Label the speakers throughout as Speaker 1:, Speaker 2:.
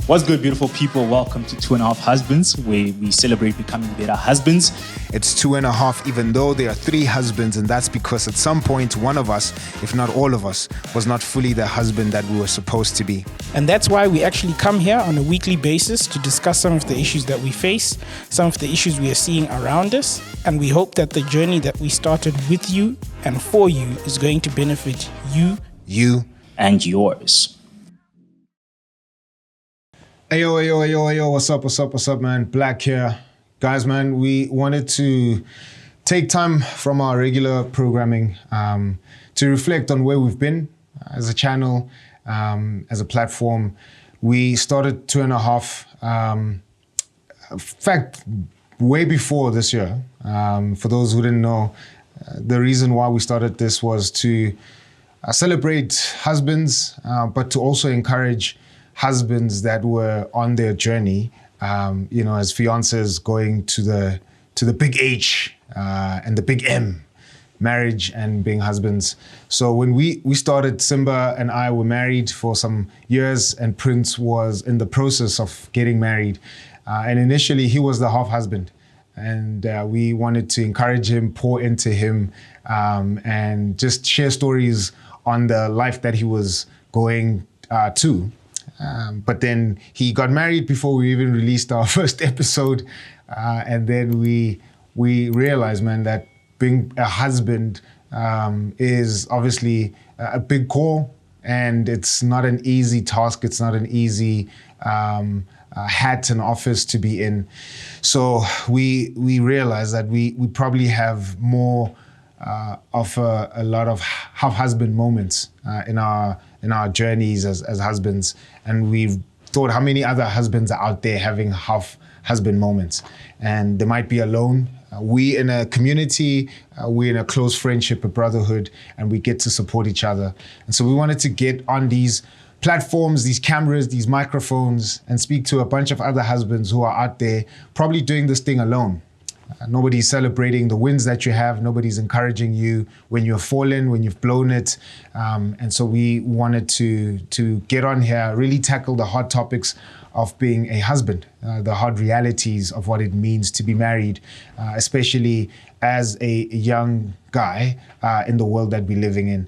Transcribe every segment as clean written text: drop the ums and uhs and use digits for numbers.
Speaker 1: What's good, beautiful people? Welcome to Two and a Half Husbands, where we celebrate becoming better husbands.
Speaker 2: It's 2.5, even though there are 3 husbands, and that's because at some point, one of us, if not all of us, was not fully the husband that we were supposed to be.
Speaker 3: And that's why we actually come here on a weekly basis to discuss some of the issues that we face, some of the issues we are seeing around us, and we hope that the journey that we started with you and for you is going to benefit you,
Speaker 1: and yours.
Speaker 2: Ayo, what's up, man? Black here. Guys, man, we wanted to take time from our regular programming to reflect on where we've been as a channel, as a platform. We started 2.5, in fact, way before this year. For those who didn't know, the reason why we started this was to celebrate husbands, but to also encourage husbands that were on their journey, as fiancés going to the big H and the big M, marriage and being husbands. So when we started, Simba and I were married for some years, and Prince was in the process of getting married. And initially he was the half husband, and we wanted to encourage him, pour into him, and just share stories on the life that he was going to. But then he got married before we even released our first episode. And then we realized, man, that being a husband is obviously a big call, and it's not an easy task. It's not an easy hat and office to be in. So we realized that we probably have more of a lot of half-husband moments in our journeys as husbands. And we've thought, how many other husbands are out there having half-husband moments? And they might be alone. We in a community, we're in a close friendship, a brotherhood, and we get to support each other. And so we wanted to get on these platforms, these cameras, these microphones, and speak to a bunch of other husbands who are out there probably doing this thing alone. Nobody's celebrating the wins that you have. Nobody's encouraging you when you've fallen, when you've blown it. And so we wanted to get on here, really tackle the hard topics of being a husband, the hard realities of what it means to be married, especially as a young guy in the world that we're living in.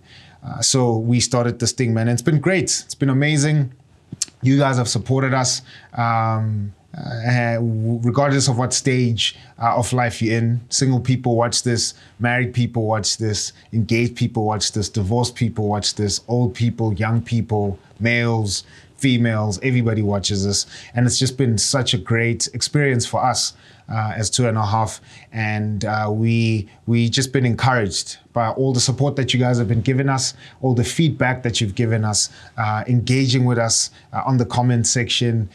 Speaker 2: So we started this thing, man, and it's been great. It's been amazing. You guys have supported us. Regardless of what stage of life you're in. Single people watch this, married people watch this, engaged people watch this, divorced people watch this, old people, young people, males, females, everybody watches this. And it's just been such a great experience for us as 2.5. And we just been encouraged by all the support that you guys have been giving us, all the feedback that you've given us, engaging with us on the comment section,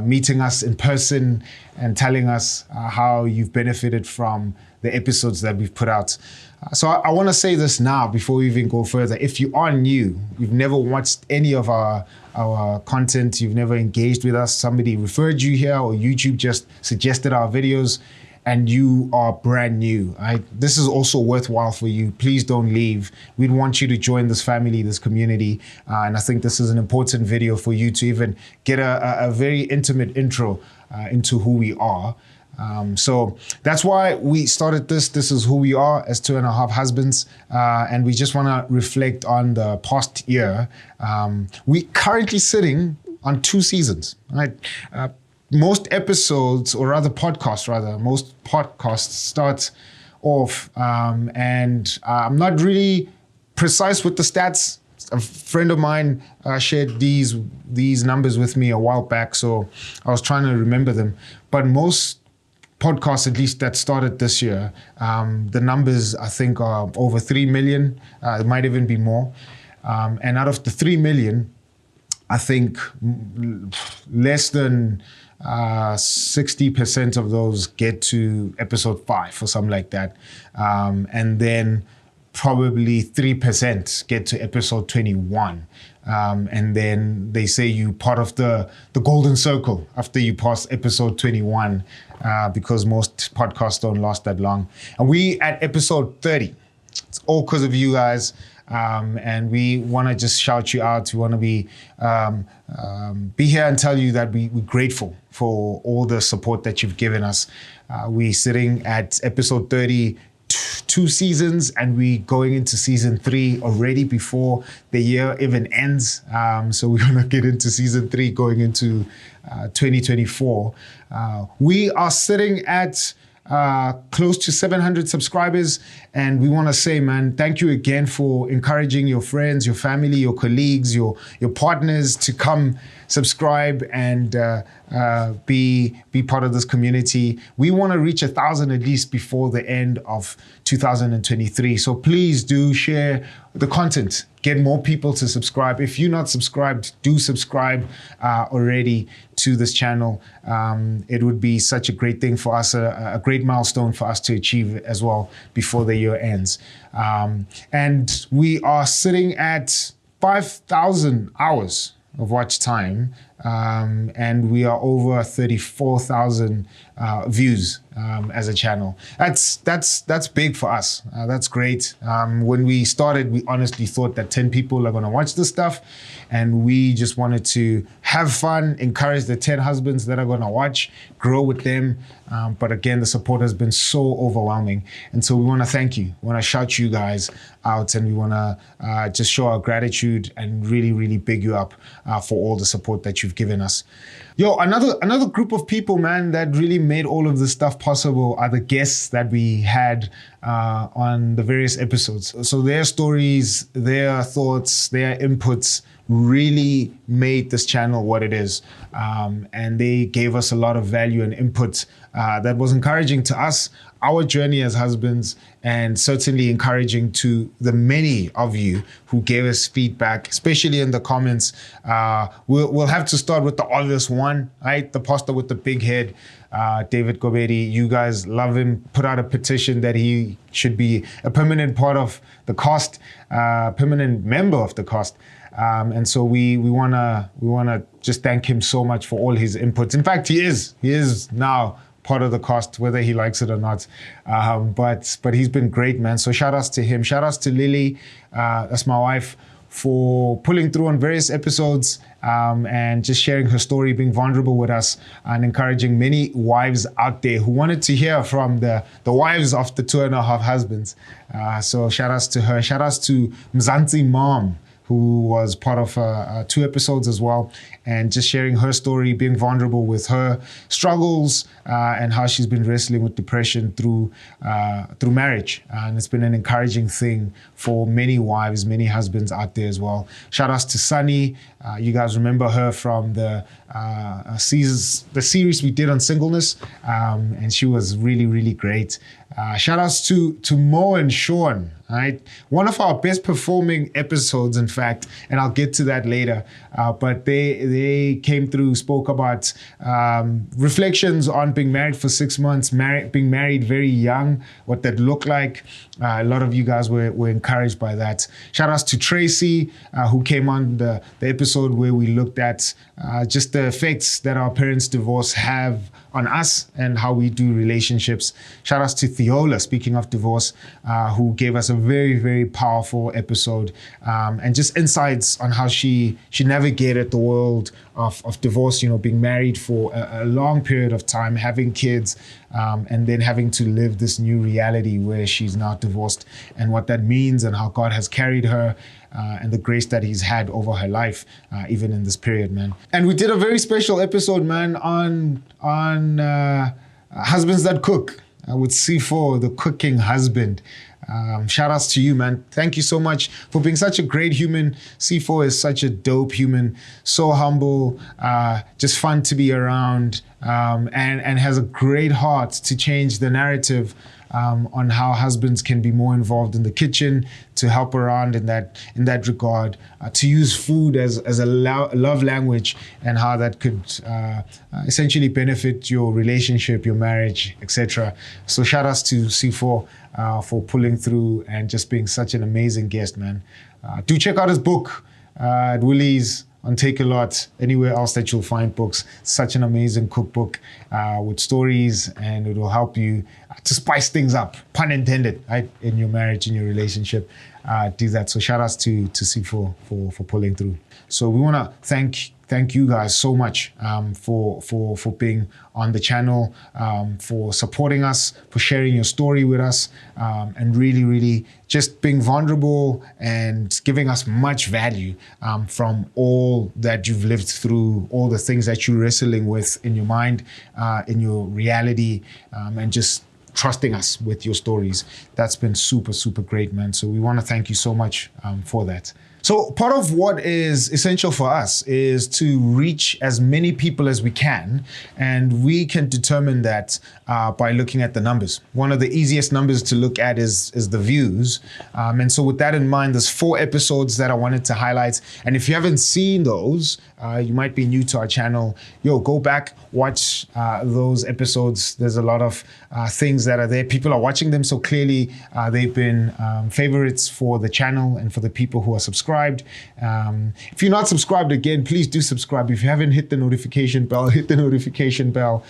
Speaker 2: meeting us in person and telling us how you've benefited from the episodes that we've put out. So I want to say this now before we even go further. If you are new, you've never watched any of our content, you've never engaged with us, somebody referred you here or YouTube just suggested our videos, and you are brand new, right? This is also worthwhile for you. Please don't leave. We'd want you to join this family, this community. And I think this is an important video for you to even get a very intimate intro into who we are. So that's why we started this. This is who we are as 2.5 husbands. And we just want to reflect on the past year. We currently sitting on 2 seasons, right? Most episodes, or rather podcasts, most podcasts start off, and I'm not really precise with the stats. A friend of mine shared these numbers with me a while back, so I was trying to remember them. But most podcasts, at least that started this year, the numbers I think are over 3 million. It might even be more. And out of the 3 million, I think less than 60% of those get to episode 5 or something like that. And then probably 3% get to episode 21. And then they say you part of the golden circle after you pass episode 21, because most podcasts don't last that long. And we at episode 30. It's all because of you guys. And we want to just shout you out. We want to be here and tell you that we're grateful for all the support that you've given us. We're sitting at episode 30, 2 seasons, and we're going into season 3 already before the year even ends. So we're going to get into season 3 going into 2024. We are sitting at close to 700 subscribers, and we want to say, man, thank you again for encouraging your friends, your family, your colleagues, your partners to come subscribe and be part of this community. We want to reach 1,000 at least before the end of 2023. So please do share the content. Get more people to subscribe. If you're not subscribed, do subscribe already to this channel. It would be such a great thing for us, a great milestone for us to achieve as well before the year ends. And we are sitting at 5,000 hours of watch time, and we are over 34,000 views as a channel. That's big for us. That's great. When we started, we honestly thought that 10 people are going to watch this stuff, and we just wanted to have fun, encourage the 10 husbands that are going to watch, grow with them. But again, the support has been so overwhelming, and so we want to thank you. We want to shout you guys out, and we want to just show our gratitude and really, really big you up for all the support that you've given us. Yo, another group of people, man, that really made all of this stuff possible are the guests that we had on the various episodes. So their stories, their thoughts, their inputs really made this channel what it is. And they gave us a lot of value and input that was encouraging to us, our journey as husbands, and certainly encouraging to the many of you who gave us feedback, especially in the comments. We'll have to start with the obvious one, right? The pastor with the big head, David Gobedi. You guys love him. Put out a petition that he should be a permanent part of the cast, permanent member of the cast. And so we wanna just thank him so much for all his inputs. In fact, he is now part of the cast, whether he likes it or not. But he's been great, man. So shout outs to him. Shout outs to Lily, that's my wife, for pulling through on various episodes and just sharing her story, being vulnerable with us, and encouraging many wives out there who wanted to hear from the wives of the 2.5 husbands. So shout outs to her. Shout outs to Mzansi Mom, who was part of 2 episodes as well, and just sharing her story, being vulnerable with her struggles and how she's been wrestling with depression through marriage. And it's been an encouraging thing for many wives, many husbands out there as well. Shout outs to Sunny. You guys remember her from the series we did on singleness, and she was really, really great. Shout outs to Mo and Sean, right? One of our best performing episodes, in fact, and I'll get to that later. But they came through, spoke about reflections on being married for 6 months, being married very young, what that looked like. A lot of you guys were encouraged by that. Shout outs to Tracy, who came on the episode where we looked at just the effects that our parents' divorce have on us and how we do relationships. Shout outs to Theola, speaking of divorce, who gave us a very, very powerful episode and just insights on how she navigated the world of divorce, being married for a long period of time, having kids, and then having to live this new reality where she's now divorced, and what that means and how God has carried her and the grace that he's had over her life, even in this period, man. And we did a very special episode, man, on husbands that cook, with C4, the cooking husband. Shout outs to you, man. Thank you so much for being such a great human. C4 is such a dope human, so humble, just fun to be around, and has a great heart to change the narrative on how husbands can be more involved in the kitchen, to help around in that regard, to use food as a love language, and how that could essentially benefit your relationship, your marriage, etc. So shout outs to C4 for pulling through and just being such an amazing guest, man. Do check out his book at Willie's, on Take a Lot, anywhere else that you'll find books. Such an amazing cookbook with stories, and it will help you to spice things up, pun intended, right? In your marriage, in your relationship, do that. So shout outs to C for pulling through. So we want to thank you guys so much for being on the channel, for supporting us, for sharing your story with us, and really just being vulnerable and giving us much value from all that you've lived through, all the things that you're wrestling with in your mind, in your reality, and just trusting us with your stories. That's been super great, man. So we want to thank you so much for that. So part of what is essential for us is to reach as many people as we can, and we can determine that by looking at the numbers. One of the easiest numbers to look at is the views. And so with that in mind, there's 4 episodes that I wanted to highlight. And if you haven't seen those, you might be new to our channel. Go back, watch those episodes. There's a lot of things that are there. People are watching them, so clearly they've been favorites for the channel and for the people who are subscribed. If you're not subscribed, again, please do subscribe. If you haven't hit the notification bell, hit the notification bell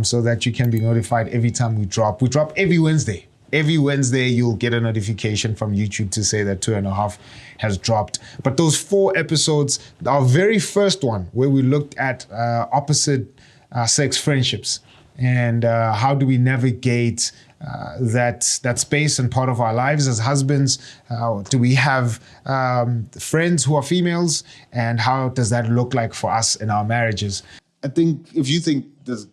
Speaker 2: so that you can be notified every time we drop. We drop every Wednesday. Every Wednesday, you'll get a notification from YouTube to say that 2.5 has dropped. But those 4 episodes, our very first one, where we looked at opposite sex friendships and how do we navigate that space and part of our lives as husbands. Do we have friends who are females, and how does that look like for us in our marriages?
Speaker 4: I think if you think there's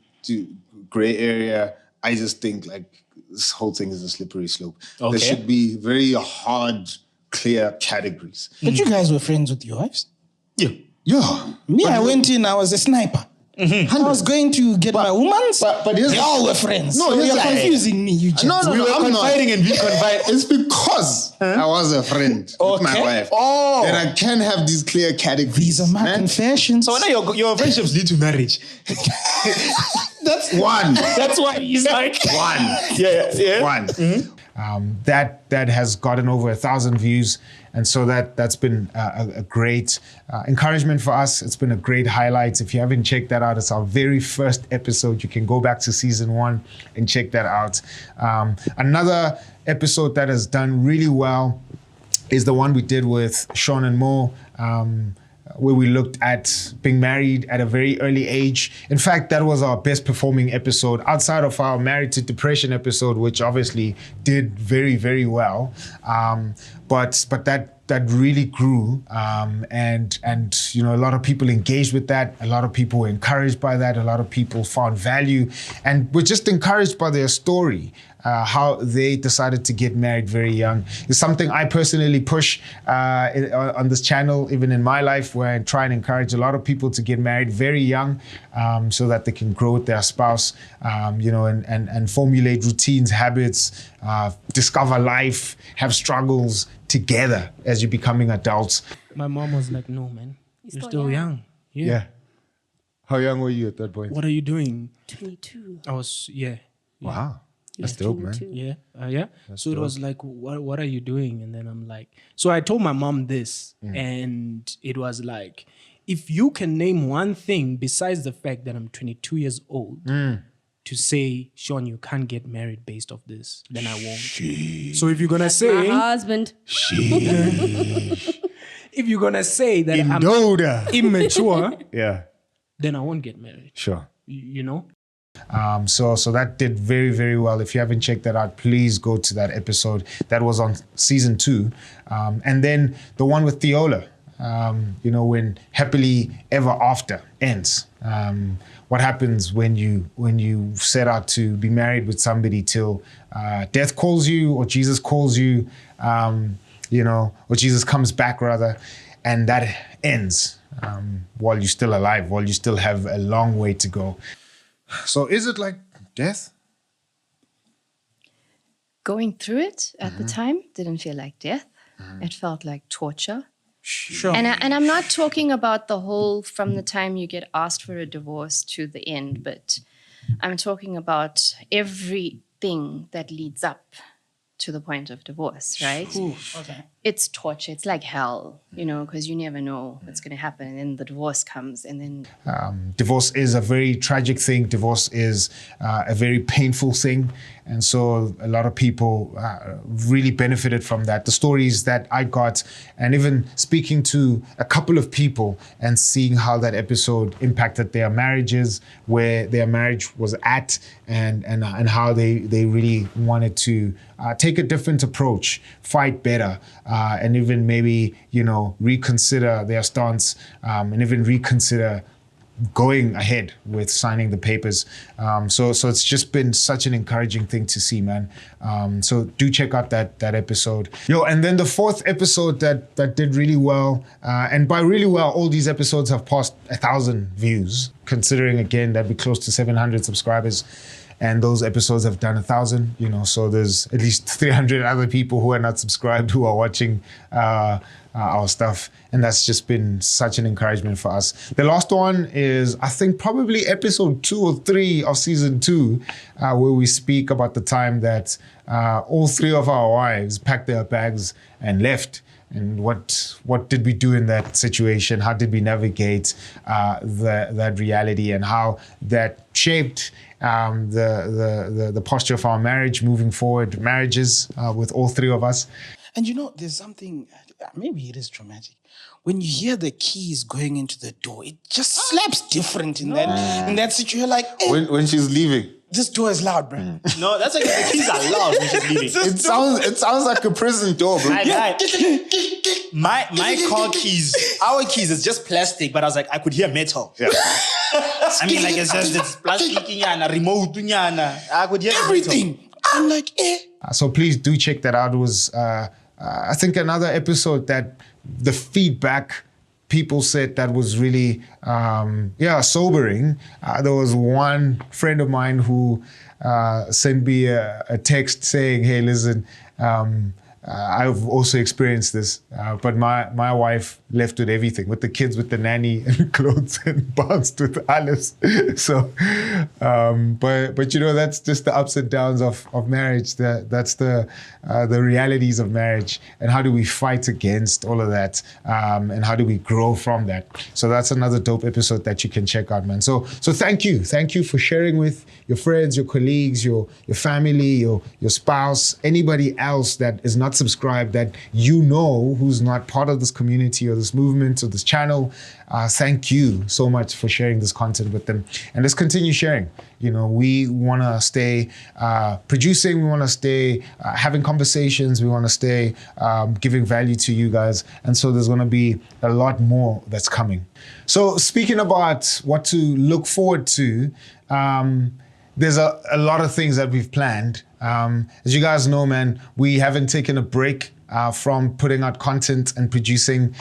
Speaker 4: gray area, I just think like this whole thing is a slippery slope.
Speaker 1: Okay.
Speaker 4: There should be very hard, clear categories.
Speaker 3: But you guys were friends with your wives?
Speaker 4: Yeah.
Speaker 3: Me, I went in, I was a sniper. I was going to get my woman's.
Speaker 4: But
Speaker 3: they all were friends.
Speaker 4: No,
Speaker 3: so you're
Speaker 4: like,
Speaker 3: confusing me, you
Speaker 4: No,
Speaker 1: We were
Speaker 4: I'm
Speaker 1: confiding and being confided.
Speaker 4: It's because I was a friend with my wife.
Speaker 1: Oh.
Speaker 4: And I can have these clear categories.
Speaker 3: These are my
Speaker 4: man.
Speaker 3: confessions.
Speaker 1: So now your friendships lead to marriage.
Speaker 3: That's
Speaker 4: One.
Speaker 3: That's why he's like
Speaker 4: One.
Speaker 1: Yeah.
Speaker 4: One.
Speaker 2: That has gotten over 1,000 views, and so that's been a great encouragement for us. It's been a great highlight. If you haven't checked that out, it's our very first episode. You can go back to season 1 and check that out. Another episode that has done really well is the one we did with Sean and Mo, where we looked at being married at a very early age. In fact, that was our best performing episode outside of our Married to Depression episode, which obviously did very well. But that really grew, and you know, a lot of people engaged with that. A lot of people were encouraged by that. A lot of people found value, and were just encouraged by their story. How they decided to get married very young. It's something I personally push on this channel, even in my life, where I try and encourage a lot of people to get married very young, so that they can grow with their spouse, and formulate routines, habits, discover life, have struggles together as you're becoming adults.
Speaker 5: My mom was like, no, man, you're still young.
Speaker 2: Yeah. How young were you at that point?
Speaker 5: What are you doing?
Speaker 6: 22.
Speaker 5: I was,
Speaker 2: Wow. That's dope, man.
Speaker 6: 22.
Speaker 5: Yeah. So it was like, what are you doing? And then I'm like, so I told my mom this, and it was like, if you can name one thing besides the fact that I'm 22 years old to say, Sean, you can't get married based off this, then I won't. So if you're gonna
Speaker 6: My
Speaker 5: say,
Speaker 6: husband.
Speaker 5: if you're gonna say that I'm immature,
Speaker 2: Yeah.
Speaker 5: then I won't get married.
Speaker 2: Sure.
Speaker 5: You know?
Speaker 2: So that did very well. If you haven't checked that out, please go to that episode. That was on season 2. And then the one with Theola, when Happily Ever After ends. What happens when you set out to be married with somebody till death calls you, or Jesus calls you, or Jesus comes back rather, and that ends while you're still alive, while you still have a long way to go. So is it like death?
Speaker 6: Going through it at the time didn't feel like death. It felt like torture.
Speaker 5: Sure.
Speaker 6: And I'm not talking about the whole from the time you get asked for a divorce to the end, but I'm talking about everything that leads up to the point of divorce, right?
Speaker 3: Ooh, okay.
Speaker 6: it's torture. It's like hell, you know, because you never know what's going to happen. And then the divorce comes, and then
Speaker 2: divorce is a very tragic thing. Divorce is a very painful thing. And so a lot of people really benefited from that. The stories that I got, and even speaking to a couple of people and seeing how that episode impacted their marriages, where their marriage was at, and how they really wanted to take a different approach, fight better, and even maybe, you know, reconsider their stance, and even reconsider going ahead with signing the papers. So it's just been such an encouraging thing to see, man. So do check out that episode. Yo, and then the fourth episode that did really well, and by really well, all these episodes have passed 1,000 views, considering again that we're close to 700 subscribers. And those episodes have done 1,000, you know, so there's at least 300 other people who are not subscribed who are watching our stuff. And that's just been such an encouragement for us. The last one is, I think, probably episode 2 or 3 of season 2, where we speak about the time that all 3 of our wives packed their bags and left. And what did we do in that situation? How did we navigate that reality, and how that shaped the posture of our marriage moving forward, marriages with all 3 of us?
Speaker 3: And you know, there's something, maybe it is traumatic. When you hear the keys going into the door, it just slaps different in that situation. You're like, hey,
Speaker 4: When she's leaving.
Speaker 3: this door is loud, bro.
Speaker 1: No, that's like the keys are loud when she's leaving.
Speaker 4: It sounds like a prison door, bro.
Speaker 1: My car keys, our keys is just plastic, but I was like, I could hear metal.
Speaker 4: Yeah.
Speaker 1: I mean, like, it's plastic, a remote, I could hear
Speaker 3: Everything. I'm like, eh.
Speaker 2: So please do check that out. It was, I think, another episode that the feedback people said that was really, sobering. There was one friend of mine who sent me a text saying, hey, listen, I've also experienced this, but my wife left with everything, with the kids, with the nanny and clothes, and bounced with Alice. So, but you know, that's just the ups and downs of marriage. That's the realities of marriage, and how do we fight against all of that, and how do we grow from that? So that's another dope episode that you can check out, man. So thank you for sharing with your friends, your colleagues, your family, your spouse, anybody else that is not subscribed, that you know who's not part of this community or this movement or this channel. Thank you so much for sharing this content with them, and let's continue sharing. You know, we want to stay producing, we want to stay having conversations, we want to stay giving value to you guys, and so there's going to be a lot more that's coming. So speaking about what to look forward to, there's a lot of things that we've planned. As you guys know, man, we haven't taken a break from putting out content and producing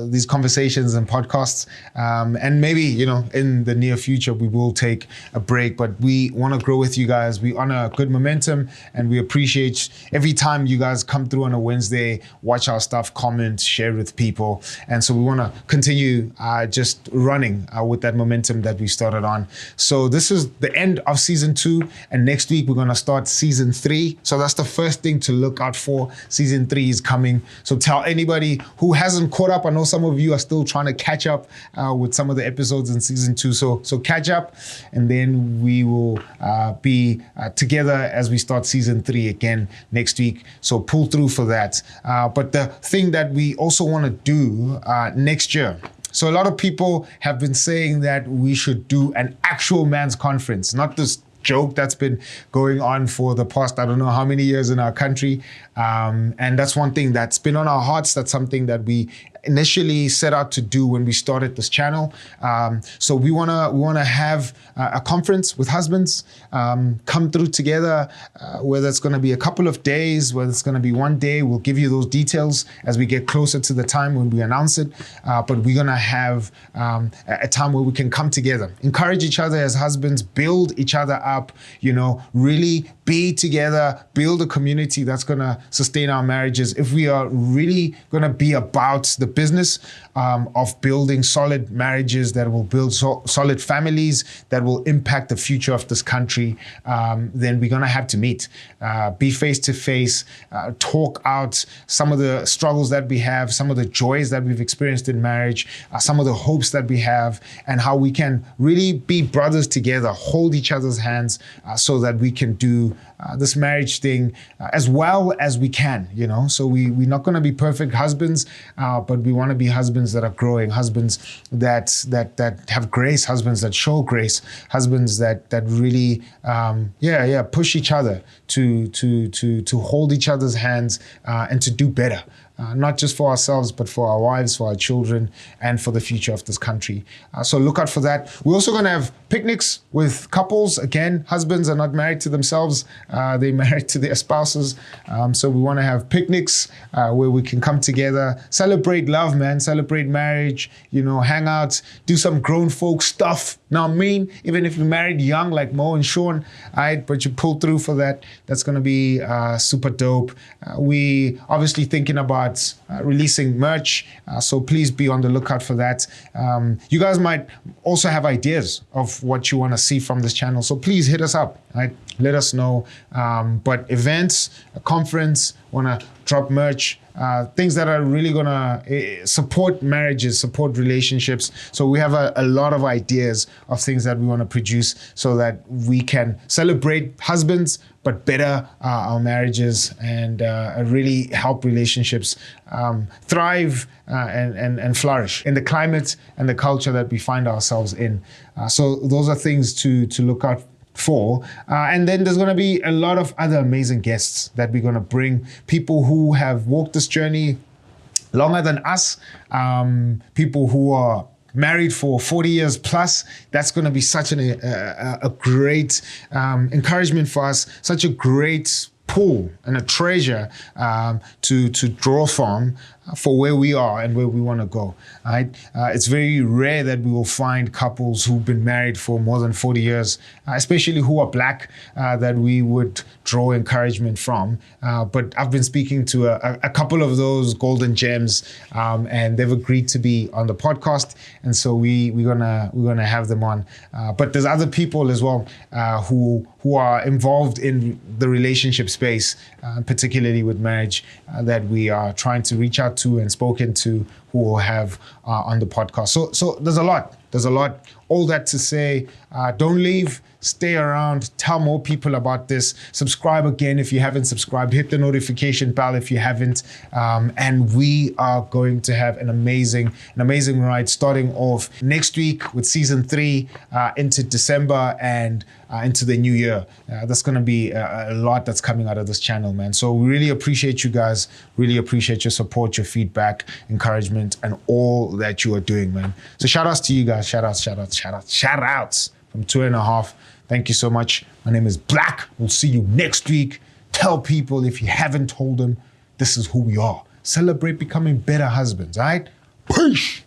Speaker 2: these conversations and podcasts. And maybe, you know, in the near future, we will take a break, but we want to grow with you guys. We honor good momentum, and we appreciate every time you guys come through on a Wednesday, watch our stuff, comment, share with people. And so we want to continue just running with that momentum that we started on. So this is the end of season 2, and next week we're going to start season 3. So that's the first thing to look out for. Season 3 is coming. So tell anybody who hasn't caught up. I know some of you are still trying to catch up with some of the episodes in season 2. So catch up, and then we will be together as we start season 3 again next week. So pull through for that. But the thing that we also want to do next year, so a lot of people have been saying that we should do an actual man's conference, not this joke that's been going on for the past, I don't know how many years in our country. And that's one thing that's been on our hearts. That's something that we initially set out to do when we started this channel. So we wanna have a conference with husbands, come through together, whether it's gonna be a couple of days, whether it's gonna be one day. We'll give you those details as we get closer to the time when we announce it. But we're gonna have a time where we can come together, encourage each other as husbands, build each other up, you know, really be together, build a community that's going to sustain our marriages, if we are really going to be about the business of building solid marriages that will build solid families that will impact the future of this country, then we're going to have to meet, be face to face, talk out some of the struggles that we have, some of the joys that we've experienced in marriage, some of the hopes that we have, and how we can really be brothers together, hold each other's hands, so that we can do this marriage thing as well as we can, you know. So we're not going to be perfect husbands, but we want to be husbands that are growing, husbands that have grace, husbands that show grace, husbands that really push each other to hold each other's hands and to do better. Not just for ourselves, but for our wives, for our children, and for the future of this country. So look out for that. We're also going to have picnics with couples. Again, husbands are not married to themselves. They're married to their spouses. So we want to have picnics where we can come together, celebrate love, man, celebrate marriage, you know, hang out, do some grown folk stuff. Now, even if you're married young like Mo and Sean, but you pull through for that, that's going to be super dope. We obviously thinking about releasing merch, so please be on the lookout for that. You guys might also have ideas of what you want to see from this channel, so please hit us up, right? Let us know. But events, a conference, want to drop merch, things that are really going to support marriages, support relationships. So we have a lot of ideas of things that we want to produce so that we can celebrate husbands, but better our marriages and really help relationships thrive and flourish in the climate and the culture that we find ourselves in. So those are things to look out for. And then there's going to be a lot of other amazing guests that we're going to bring, people who have walked this journey longer than us, people who are married for 40 years plus. That's going to be such a great encouragement for us, such a great pool and a treasure to draw from for where we are and where we want to go. Right? It's very rare that we will find couples who've been married for more than 40 years, especially who are Black, that we would draw encouragement from. But I've been speaking to a couple of those golden gems, and they've agreed to be on the podcast, and so we're gonna have them on. But there's other people as well who are involved in the relationship space, particularly with marriage, that we are trying to reach out to and spoken to, who will have on the podcast. So there's a lot. All that to say, don't leave, stay around, tell more people about this. Subscribe again if you haven't subscribed. Hit the notification bell if you haven't. And we are going to have an amazing ride starting off next week with season 3 into December and into the new year. That's going to be a lot that's coming out of this channel, man. So we really appreciate you guys. Really appreciate your support, your feedback, encouragement, and all that you are doing, man. So shout outs to you guys. Shout outs from 2.5. Thank you so much. My name is Black. We'll see you next week. Tell people, if you haven't told them, this is who we are. Celebrate becoming better husbands, all right? Peace.